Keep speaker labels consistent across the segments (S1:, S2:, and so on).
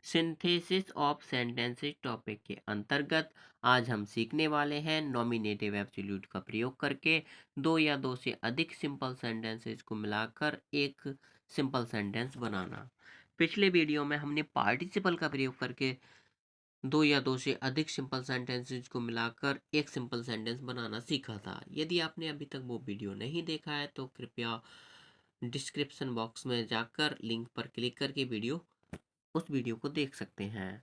S1: Synthesis of sentences topic के अंतर्गत आज हम सीखने वाले हैं नॉमिनेटिव एब्सोल्यूट का प्रयोग करके दो या दो से अधिक सिंपल सेंटेंसेस को मिलाकर एक सिंपल सेंटेंस बनाना। पिछले वीडियो में हमने पार्टिसिपल का प्रयोग करके दो या दो से अधिक सिंपल सेंटेंसेस को मिलाकर एक सिंपल सेंटेंस बनाना सीखा था। यदि आपने अभी तक वो वीडियो नहीं देखा है तो कृपया डिस्क्रिप्शन बॉक्स में जाकर लिंक पर क्लिक करके उस वीडियो को देख सकते हैं।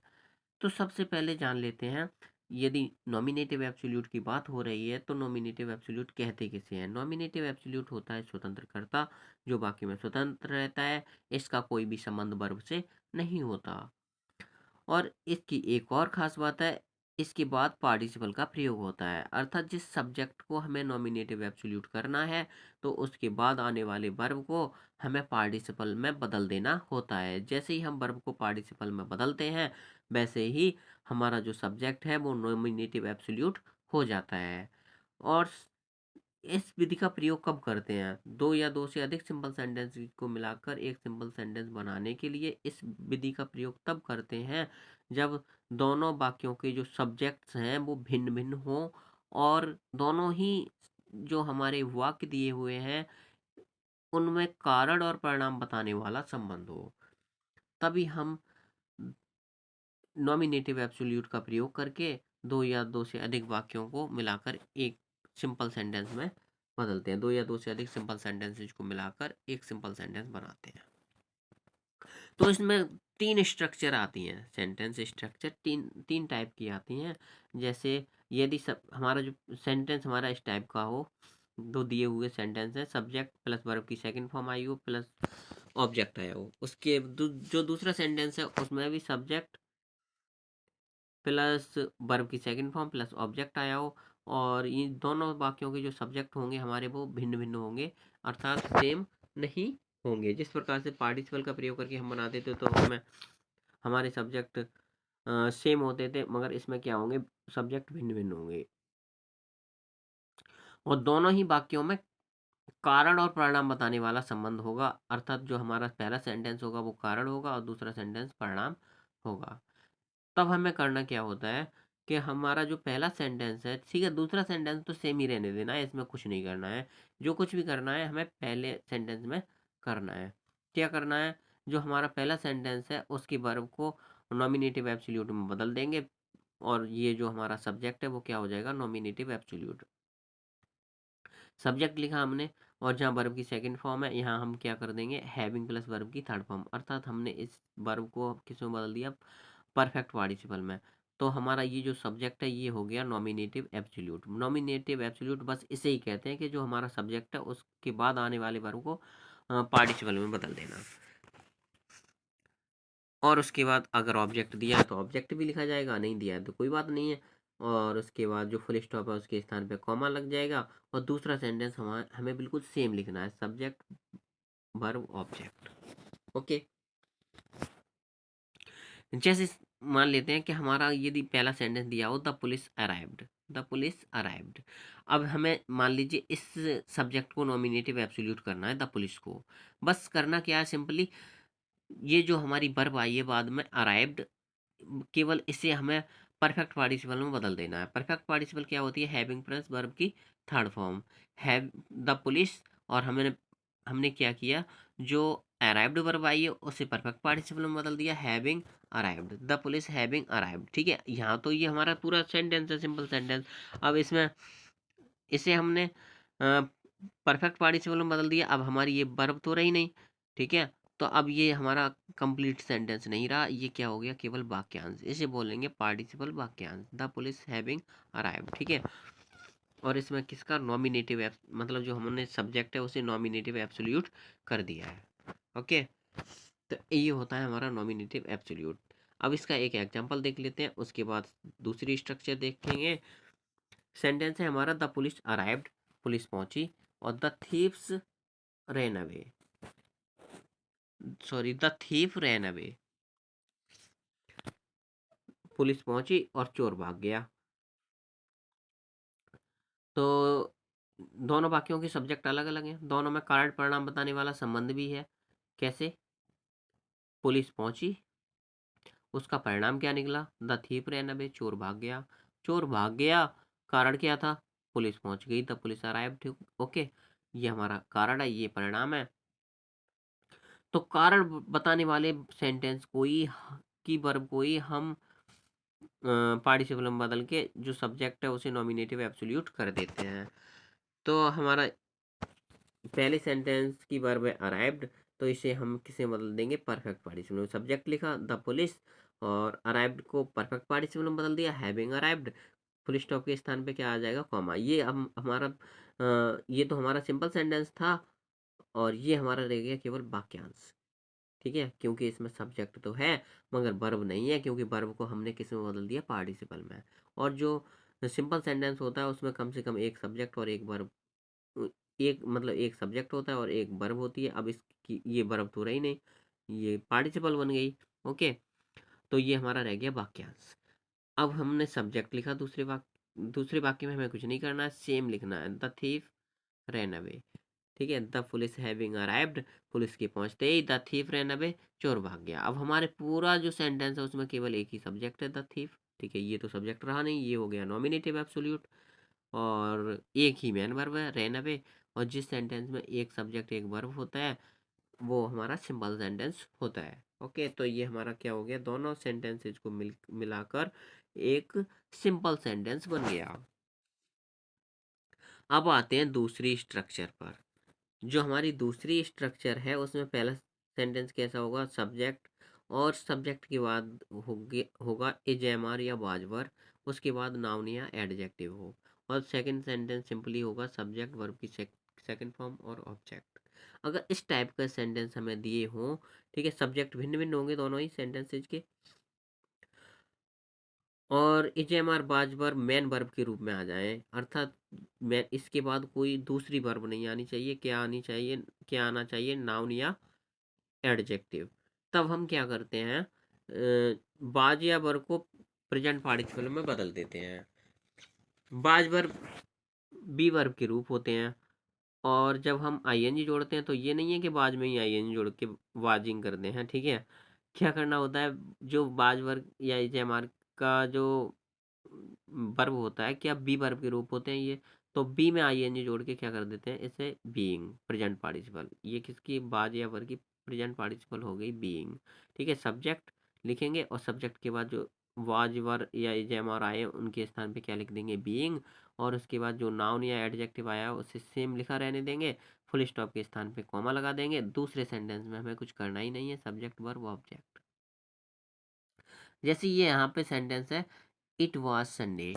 S1: तो सबसे पहले जान लेते हैं, यदि नॉमिनेटिव एब्सोल्यूट की बात हो रही है तो नॉमिनेटिव एब्सोल्यूट कहते किसे हैं। नॉमिनेटिव एब्सोल्यूट होता है स्वतंत्रकर्ता, जो वाक्य में स्वतंत्र रहता है, इसका कोई भी संबंध वर्ब से नहीं होता। और इसकी एक और खास बात है, इसके बाद पार्टिसिपल का प्रयोग होता है, अर्थात जिस सब्जेक्ट को हमें नॉमिनेटिव एब्सोल्यूट करना है तो उसके बाद आने वाले वर्ब को हमें पार्टिसिपल में बदल देना होता है। जैसे ही हम वर्ब को पार्टिसिपल में बदलते हैं वैसे ही हमारा जो सब्जेक्ट है वो नॉमिनेटिव एब्सोल्यूट हो जाता है। और इस विधि का प्रयोग कब करते हैं? दो या दो से अधिक सिंपल सेंटेंस को मिलाकर एक सिंपल सेंटेंस बनाने के लिए इस विधि का प्रयोग तब करते हैं जब दोनों वाक्यों के जो सब्जेक्ट्स हैं वो भिन्न भिन्न हों और दोनों ही जो हमारे वाक्य दिए हुए हैं उनमें कारण और परिणाम बताने वाला संबंध हो। तभी हम नॉमिनेटिव एब्सोल्यूट का प्रयोग करके दो या दो से अधिक वाक्यों को मिलाकर एक सिंपल सेंटेंस में बदलते हैं। दो या दो से अधिक सिंपल सेंटेंसेस को मिलाकर एक सिंपल सेंटेंस बनाते हैं। तो इसमें तीन स्ट्रक्चर आती हैं, सेंटेंस स्ट्रक्चर तीन टाइप की आती हैं। जैसे यदि सब हमारा जो सेंटेंस हमारा इस टाइप का हो, दो दिए हुए सेंटेंस है, सब्जेक्ट प्लस वर्ब की सेकंड फॉर्म आई हो प्लस ऑब्जेक्ट आया हो, उसके जो दूसरा सेंटेंस है उसमें भी सब्जेक्ट प्लस वर्ब की सेकंड फॉर्म प्लस ऑब्जेक्ट आया हो, और ये दोनों वाक्यों के जो सब्जेक्ट होंगे हमारे वो भिन्न भिन्न होंगे, अर्थात सेम नहीं होंगे। जिस प्रकार से पार्टिसिपल का प्रयोग करके हम बनाते थे तो हमें हमारे सब्जेक्ट सेम होते थे, मगर इसमें क्या होंगे, सब्जेक्ट भिन्न भिन्न होंगे। और दोनों ही वाक्यों में कारण और परिणाम बताने वाला संबंध होगा, अर्थात जो हमारा पहला सेंटेंस होगा वो कारण होगा और दूसरा सेंटेंस परिणाम होगा। तब हमें करना क्या होता है कि हमारा जो पहला सेंटेंस है, ठीक है, दूसरा सेंटेंस तो सेम ही रहने देना है, इसमें कुछ नहीं करना है। जो कुछ भी करना है हमें पहले सेंटेंस में करना है। क्या करना है, जो हमारा पहला सेंटेंस है उसकी वर्ब को नॉमिनेटिव एब्सोल्यूट में बदल देंगे और ये जो हमारा सब्जेक्ट है वो क्या हो जाएगा, नॉमिनेटिव एब्सोल्यूट। सब्जेक्ट लिखा हमने और जहाँ वर्ब की सेकंड फॉर्म है यहाँ हम क्या कर देंगे, हैविंग प्लस वर्ब की थर्ड फॉर्म, अर्थात हमने इस वर्ब को किस में बदल दिया, परफेक्ट पार्टिसिपल में। तो हमारा ये जो सब्जेक्ट है ये हो गया नॉमिनेटिव एब्सोल्यूट। नॉमिनेटिव एब्सोल्यूट बस इसे ही कहते हैं कि जो हमारा सब्जेक्ट है उसके बाद आने वाले वर्ब को पार्टिसिपल में बदल देना। और उसके बाद अगर ऑब्जेक्ट दिया है तो ऑब्जेक्ट भी लिखा जाएगा, नहीं दिया है तो कोई बात नहीं है। और उसके बाद जो फुल स्टॉप है उसके स्थान पे कॉमा लग जाएगा और दूसरा सेंटेंस हमें बिल्कुल सेम लिखना है, सब्जेक्ट वर्ब ऑब्जेक्ट। ओके। जैसे मान लेते हैं कि हमारा यदि पहला सेंटेंस दिया हो, the police arrived, the police arrived. अब हमें मान लीजिए इस सब्जेक्ट को नॉमिनेटिव एब्सोल्यूट करना है, द पुलिस को। बस करना क्या है, सिंपली ये जो हमारी वर्ब आई है बाद में अराइव्ड, केवल इसे हमें परफेक्ट पार्टिसिपल में बदल देना है। परफेक्ट पार्टिसिपल क्या होती है, हैविंग प्लस वर्ब की third form, have the police. और हमने क्या किया, जो अराइव्ड वर्ब आई है उसे परफेक्ट पार्टिसिपल में बदल दिया, having arrived, the police having arrived. ठीक है, यहाँ तो ये हमारा पूरा सेंटेंस है, सिंपल सेंटेंस। अब इसमें इसे हमने परफेक्ट पार्टिसिपल में बदल दिया, अब हमारी ये वर्ब तो रही नहीं। ठीक है, तो अब ये हमारा कंप्लीट सेंटेंस नहीं रहा, ये क्या हो गया, केवल वाक्यांश। इसे बोलेंगे पार्टिसिपल वाक्यांश, द पुलिस हैविंग अराइव्ड। ठीक है, और इसमें किसका नॉमिनेटिव, मतलब जो हमने सब्जेक्ट है उसे नॉमिनेटिव एब्सोल्यूट कर दिया है। ओके, तो ये होता है हमारा नॉमिनेटिव एब्सोल्यूट। अब इसका एक एग्जांपल देख लेते हैं, उसके बाद दूसरी स्ट्रक्चर देखेंगे। सेंटेंस है हमारा, द पुलिस अराइव्ड, पुलिस पहुंची, और the thieves ran away, sorry the thief ran away, police पहुंची और चोर भाग गया। तो दोनों वाक्यों के सब्जेक्ट अलग अलग हैं, दोनों में कारण परिणाम बताने वाला संबंध भी है। कैसे, पुलिस पहुंची उसका परिणाम क्या निकला? द थीफ रैन अवे, चोर भाग गया। चोर भाग गया, कारण क्या था? पुलिस पहुंच गई, द पुलिस अराइव्ड। ओके, ये हमारा कारण है, ये परिणाम है। तो कारण बताने वाले सेंटेंस को ही की वर्ब को ही हम पार्टिसिपल में बदल के जो सब्जेक्ट है उसे नॉमिनेटिव एब्सोल्यूट कर देते हैं। तो हमारा पहले सेंटेंस की वर्ब है अराइव्ड, तो इसे हम किसे बदल देंगे? परफेक्ट पार्टिसिपल में। सब्जेक्ट लिखा द पुलिस और अराइव्ड को परफेक्ट पार्टिसिपल में बदल दिया, हैविंग अराइव्ड। फुल स्टॉप के स्थान पे क्या आ जाएगा? कॉमा। ये हम हमारा ये तो हमारा सिंपल सेंटेंस था और ये हमारा रह गया केवल वाक्यांश। ठीक है, क्योंकि इसमें सब्जेक्ट तो है मगर वर्ब नहीं है, क्योंकि वर्ब को हमने किस में बदल दिया? पार्टिसिपल में। और जो सिंपल सेंटेंस होता है उसमें कम से कम एक सब्जेक्ट और एक वर्ब, एक मतलब एक सब्जेक्ट होता है और एक वर्ब होती है। अब इसकी ये वर्ब तो रही नहीं, ये पार्टिसिपल बन गई। ओके, तो ये हमारा रह गया वाक्यांश। अब हमने सब्जेक्ट लिखा, दूसरे वाक्य में हमें कुछ नहीं करना है, सेम लिखना है, द थीफ रैन अवे। ठीक है, the police having arrived, police के पहुंचते ही द थीफ रैन अवे, चोर भाग गया। अब हमारे पूरा जो सेंटेंस है उसमें केवल एक ही सब्जेक्ट है, द थीफ। ठीक है, ये तो सब्जेक्ट रहा नहीं, ये हो गया नॉमिनेटिव एब्सोल्यूट। और एक ही मैन वर्ब है, रैन अवे। और जिस सेंटेंस में एक सब्जेक्ट एक वर्ब होता है वो हमारा सिंपल सेंटेंस होता है। ओके, तो ये हमारा क्या हो गया? दोनों सेंटेंसेज को मिलाकर एक सिंपल सेंटेंस बन गया। अब आते हैं दूसरी स्ट्रक्चर पर। जो हमारी दूसरी स्ट्रक्चर है उसमें पहला सेंटेंस कैसा होगा? सब्जेक्ट, और सब्जेक्ट के बाद होगा इज, एम आर या वाजवर। उसके बाद नाउन या एडजेक्टिव हो। और सेकंड सेंटेंस सिंपली होगा सब्जेक्ट वर्ब की सेकंड फॉर्म और ऑब्जेक्ट। अगर इस टाइप का सेंटेंस हमें दिए हों, ठीक है, सब्जेक्ट भिन्न भिन्न होंगे दोनों ही सेंटेंसेज के, और इजेमर बाजवर मेन वर्ब के रूप में आ जाए, अर्थात मैं इसके बाद कोई दूसरी वर्ब नहीं आनी चाहिए। क्या आनी चाहिए? क्या आना चाहिए? नाउन या एडजेक्टिव। तब हम क्या करते हैं? बाज या वर्ब को प्रेजेंट पार्टिसिपल में बदल देते हैं। बाज वर्ब बी वर्ब के रूप होते हैं, और जब हम आईएनजी जोड़ते हैं तो ये नहीं है कि बाज में ही आईएनजी जोड़ के वाजिंग करते हैं। ठीक है, क्या करना होता है? जो बाज वर्ग या इजेमार का जो वर्ब होता है, क्या बी वर्ब के रूप होते हैं ये, तो बी में आईएनजी जोड़ के क्या कर देते हैं? इसे बीइंग प्रेजेंट पार्टिसिपल। ये किसकी? बाज या वर्ग की प्रेजेंट पार्टिसिपल हो गई बीइंग। ठीक है, सब्जेक्ट लिखेंगे और सब्जेक्ट के बाद जो वाज वर या इजेमार आए उनके स्थान पे क्या लिख देंगे? बीइंग। और उसके बाद जो नाउन या एडजेक्टिव आया उसे सेम लिखा रहने देंगे, फुल स्टॉप के स्थान पे कॉमा लगा देंगे। दूसरे सेंटेंस में हमें कुछ करना ही नहीं है, सब्जेक्ट वर्ब ऑब्जेक्ट। जैसे ये यहाँ पे सेंटेंस है, it was Sunday.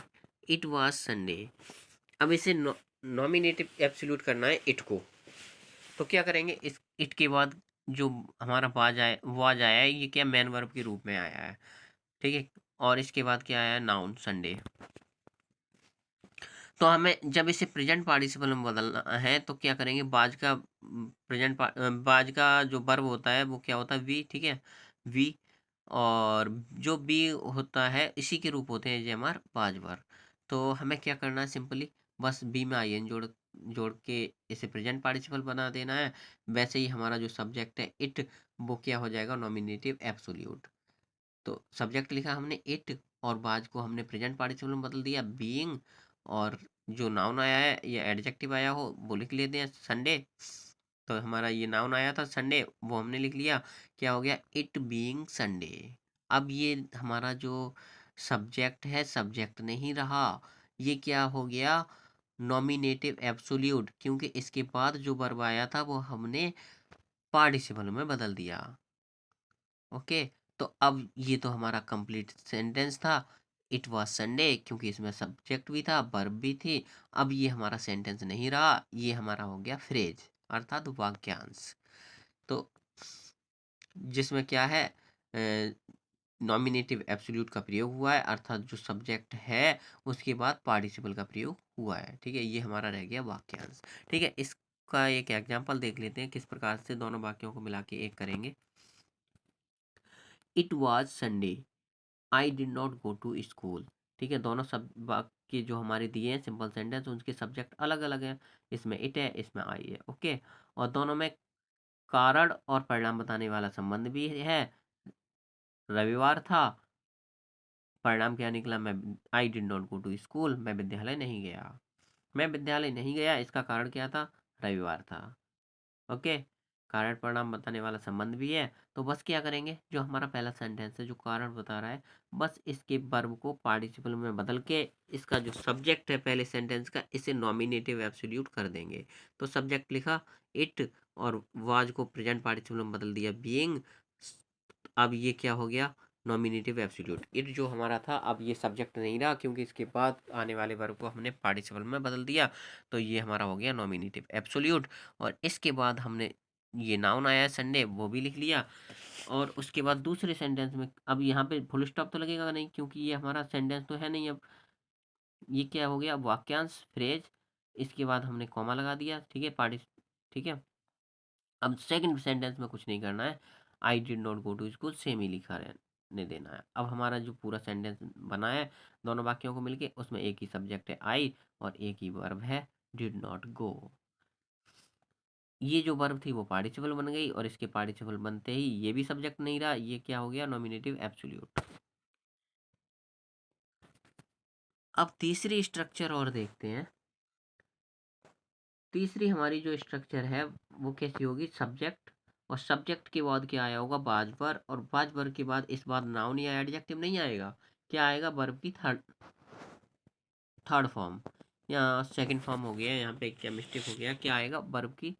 S1: It was Sunday. अब इसे नॉमिनेटिव एब्सोल्यूट करना है इट को, तो क्या करेंगे? इस इट के बाद जो हमारा वाज आया है, ये क्या मैन वर्ब के रूप में आया है। ठीक है, और इसके बाद क्या आया? Noun Sunday. तो हमें जब इसे प्रेजेंट पार्टिसिपल में बदलना है तो क्या करेंगे? बाज का जो वर्ब होता है वो क्या होता है? वी। ठीक है, वी। और जो बी होता है इसी के रूप होते हैं जे हमार बाज वर्ब। तो हमें क्या करना है? सिंपली बस बी में आई एन जोड़ जोड़ के इसे प्रेजेंट पार्टिसिपल बना देना है। वैसे ही हमारा जो सब्जेक्ट है इट, वो क्या हो जाएगा? Nominative absolute. तो सब्जेक्ट लिखा हमने इट, और बाज को हमने प्रेजेंट पार्टिसिपल में बदल दिया बीइंग। और जो नाउन आया है या एडजेक्टिव आया हो वो लिख लेते हैं संडे। तो हमारा ये नाउन आया था संडे, वो हमने लिख लिया। क्या हो गया? It being Sunday. अब ये हमारा जो सब्जेक्ट है सब्जेक्ट नहीं रहा, ये क्या हो गया? नॉमिनेटिव एब्सोल्यूट, क्योंकि इसके बाद जो वर्ब आया था वो हमने पार्टिसिपल में बदल दिया। ओके, तो अब ये तो हमारा कंप्लीट सेंटेंस था। इट वाज संडे, क्योंकि इसमें सब्जेक्ट भी था वर्ब भी थी। अब ये हमारा सेंटेंस नहीं रहा, ये हमारा हो गया फ्रेज, अर्थात वाक्यांश। तो जिसमें क्या है? नॉमिनेटिव एब्सोल्यूट का प्रयोग हुआ है, अर्थात जो सब्जेक्ट है उसके बाद पार्टिसिपल का प्रयोग हुआ है। ठीक है, ये हमारा रह गया वाक्यांश। ठीक है, इसका एक एग्जांपल देख लेते हैं किस प्रकार से दोनों वाक्यों को मिला के एक करेंगे। It was Sunday, I did not go to school. ठीक है, दोनों सब वाक्य जो हमारे दिए हैं सिंपल सेंटेंस, उनके सब्जेक्ट अलग अलग हैं। इसमें इट है, इसमें आई है। ओके, और दोनों में कारण और परिणाम बताने वाला संबंध भी है। रविवार था, परिणाम क्या निकला? I did not go to school, मैं विद्यालय नहीं गया। मैं विद्यालय नहीं गया, इसका कारण क्या था? रविवार था। ओके, कारण परिणाम बताने वाला संबंध भी है। तो बस क्या करेंगे, जो हमारा पहला सेंटेंस है जो कारण बता रहा है, बस इसके वर्ब को पार्टिसिपल में बदल के इसका जो सब्जेक्ट है पहले सेंटेंस का, इसे नॉमिनेटिव एब्सोल्यूट कर देंगे। तो सब्जेक्ट लिखा इट, और वाज को प्रेजेंट पार्टिसिपल में बदल दिया बीइंग। अब ये क्या हो गया? Nominative absolute. इट जो हमारा था, अब ये सब्जेक्ट नहीं रहा, क्योंकि इसके बाद आने वाले वर्ब को हमने पार्टिसिपल में बदल दिया। तो ये हमारा हो गया नॉमिनेटिव एब्सोल्यूट। और इसके बाद हमने ये नाउन आया है संडे, वो भी लिख लिया। और उसके बाद दूसरे सेंटेंस में, अब यहाँ पे फुल स्टॉप तो लगेगा नहीं, क्योंकि ये हमारा सेंटेंस तो है नहीं। अब ये क्या हो गया? वाक्यांश, फ्रेज। इसके बाद हमने कॉमा लगा दिया, ठीक है, पार्टी, ठीक है। अब सेकंड सेंटेंस में कुछ नहीं करना है, I did not go to school, same ही लिखा रहने देना है। अब हमारा जो पूरा सेंटेंस बना है दोनों वाक्यों को मिलके, उसमें एक ही सब्जेक्ट है आई, और एक ही वर्ब है डिड नॉट गो। ये जो वर्ब थी वो पार्टिसिपल बन गई, और इसके पार्टिसिपल बनते ही ये भी सब्जेक्ट नहीं रहा, ये क्या हो गया? Nominative absolute. अब तीसरी स्ट्रक्चर और देखते हैं। तीसरी हमारी जो स्ट्रक्चर है वो कैसी होगी? सब्जेक्ट, और सब्जेक्ट के बाद क्या आया होगा? बाज वर्ब, और बाज वर्ब के बाद इस बार नाउन या एडजेक्टिव नहीं आएगा, क्या आएगा? वर्ब की थर्ड थर्ड फॉर्म, या सेकंड फॉर्म हो गया, यहाँ पे क्या मिस्टेक हो गया, क्या आएगा? वर्ब की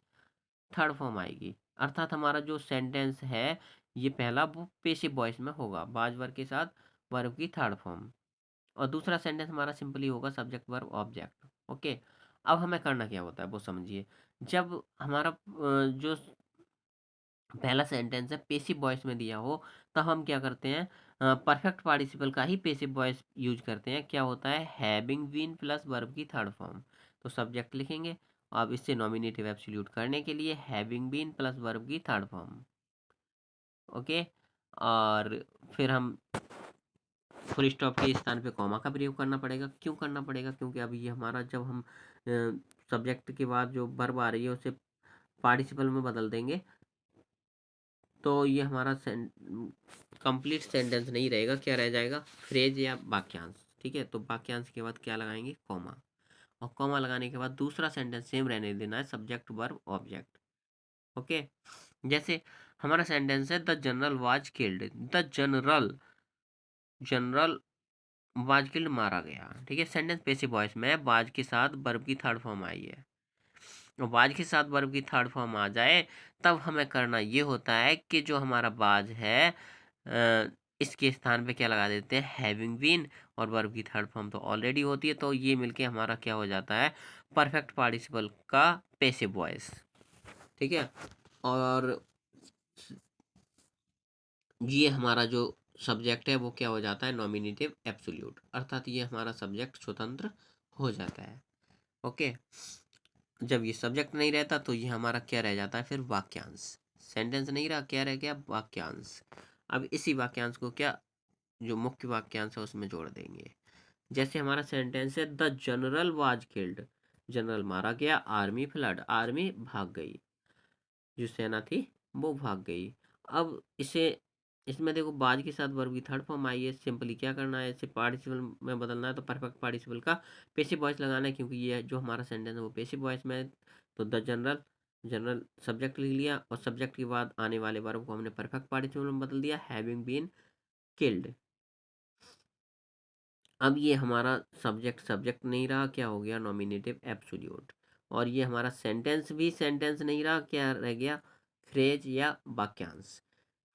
S1: थर्ड फॉर्म आएगी। अर्थात हमारा जो सेंटेंस है ये पहला वो पेसिव वॉइस में होगा, बाज वर्ब के साथ वर्ब की थर्ड फॉर्म। और दूसरा सेंटेंस हमारा सिंपली होगा सब्जेक्ट वर्ब ऑब्जेक्ट। ओके, अब हमें करना क्या होता है वो समझिए। जब हमारा जो पहला सेंटेंस है पेसिव वॉइस में दिया हो, तो हम क्या करते हैं? परफेक्ट पार्टिसिपल का ही पेसिव वॉइस यूज करते हैं। क्या होता है? हैविंग बीन प्लस वर्ब की थर्ड फॉर्म। तो सब्जेक्ट लिखेंगे, अब इससे नॉमिनेटिव एब्सोल्यूट करने के लिए हैविंग बीन प्लस वर्ब की थर्ड फॉर्म। ओके, और फिर हम फुल स्टॉप के स्थान पे कॉमा का प्रयोग करना पड़ेगा। क्यों करना पड़ेगा? क्योंकि अभी ये हमारा, जब हम सब्जेक्ट के बाद जो वर्ब आ रही है उसे पार्टिसिपल में बदल देंगे, तो ये हमारा कंप्लीट सेंटेंस नहीं रहेगा, क्या रह जाएगा? फ्रेज या वाक्यांश। ठीक है, तो वाक्यांश के बाद क्या लगाएंगे? कॉमा। और कॉमा लगाने के बाद दूसरा सेंटेंस सेम रहने देना है, सब्जेक्ट वर्ब ऑब्जेक्ट। ओके, जैसे हमारा सेंटेंस है the general was killed. The general, general was killed, मारा गया। ठीक है, सेंटेंस पैसिव वॉइस में है, वाज के साथ वर्ब की थर्ड फॉर्म आई है। और वाज के साथ वर्ब की थर्ड फॉर्म आ जाए, तब हमें करना ये होता है कि जो हमारा वाज है इसके स्थान पे क्या लगा देते हैं? हैविंग बीन, और वर्ब की थर्ड फॉर्म तो ऑलरेडी होती है, तो ये मिलके हमारा क्या हो जाता है? परफेक्ट पार्टिसिपल का पैसिव वॉइस। ठीक है, और ये हमारा जो सब्जेक्ट है वो क्या हो जाता है? Nominative absolute. अर्थात ये हमारा सब्जेक्ट स्वतंत्र हो जाता है। ओके, जब ये सब्जेक्ट नहीं रहता तो ये हमारा क्या रह जाता है? फिर वाक्यांश। सेंटेंस नहीं रहा, क्या रह गया? वाक्यांश। अब इसी वाक्यांश को क्या, जो मुख्य वाक्यांश है उसमें जोड़ देंगे। जैसे हमारा सेंटेंस है the general was killed, general मारा गया, आर्मी फ्लड, आर्मी भाग गई, जो सेना थी वो भाग गई। अब इसे, इसमें देखो बाज के साथ वर्ब की थर्ड फॉर्म आई है, सिंपली क्या करना है? इसे पार्टिसिपल में बदलना है, तो परफेक्ट पार्टिसिपल का पेसिव वॉइस लगाना है, क्योंकि ये जो हमारा सेंटेंस है वो पेसिव वॉइस में है। तो द जनरल, जनरल सब्जेक्ट लिख लिया, और सब्जेक्ट के बाद आने वाले वर्ब को हमने परफेक्ट पार्टिसिपल में बदल दिया, हैविंग बीन किल्ड। अब ये हमारा सब्जेक्ट सब्जेक्ट नहीं रहा, क्या हो गया? Nominative absolute. और ये हमारा सेंटेंस भी सेंटेंस नहीं रहा, क्या रह गया? फ्रेज या वाक्यांश।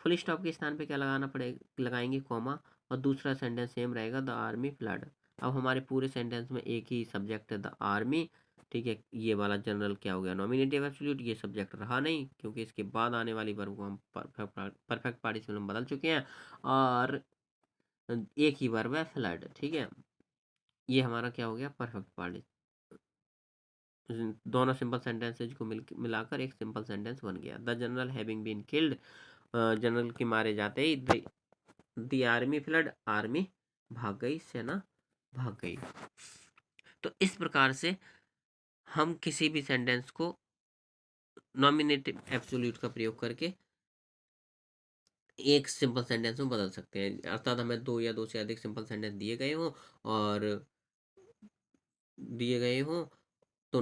S1: फुल स्टॉप के स्थान पे क्या लगाना पड़ेगा? लगाएंगे कॉमा, और दूसरा सेंटेंस सेम रहेगा, द आर्मी फ्लड। अब हमारे पूरे सेंटेंस में एक ही सब्जेक्ट है, द आर्मी। ठीक है, ये वाला जनरल क्या हो गया? Nominative absolute. ये सब्जेक्ट रहा नहीं, क्योंकि इसके बाद आने वाली वर्ब को हम परफेक्ट पार्टिसिपल में बदल चुके हैं, और एक ही वर्ब है, फ्लड। ठीक है, ये हमारा क्या हो गया? Perfect party. दोनों सिंपल सेंटेंसेज को मिलाकर एक सिंपल सेंटेंस बन गया। The general having been killed, general के मारे जाते ही द आर्मी फ्लड, आर्मी भाग गई, सेना भाग गई। तो इस प्रकार से हम किसी भी सेंटेंस को नॉमिनेटिव एब्सोल्यूट का प्रयोग करके एक सिंपल सेंटेंस में बदल सकते हैं। अर्थात हमें 2 या 2 से अधिक सिंपल सेंटेंस और दिए गए हों तो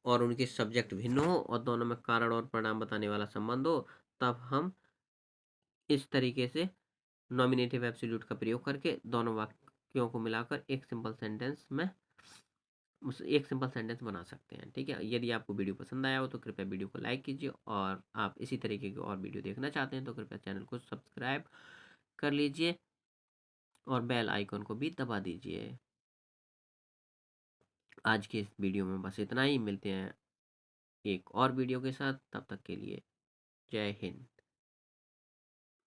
S1: और उनके सब्जेक्ट भिन्न हो और दोनों में कारण और परिणाम बताने वाला संबंध हो, तब हम इस तरीके से नॉमिनेटिव एब्सोल्यूट का प्रयोग करके दोनों वाक्यों को मिलाकर एक सिंपल सेंटेंस बना सकते हैं। ठीक है, यदि आपको वीडियो पसंद आया हो तो कृपया वीडियो को लाइक कीजिए, और आप इसी तरीके की और वीडियो देखना चाहते हैं तो कृपया चैनल को सब्सक्राइब कर लीजिए और बेल आइकन को भी दबा दीजिए। आज के इस वीडियो में बस इतना ही, मिलते हैं एक और वीडियो के साथ, तब तक के लिए जय हिंद।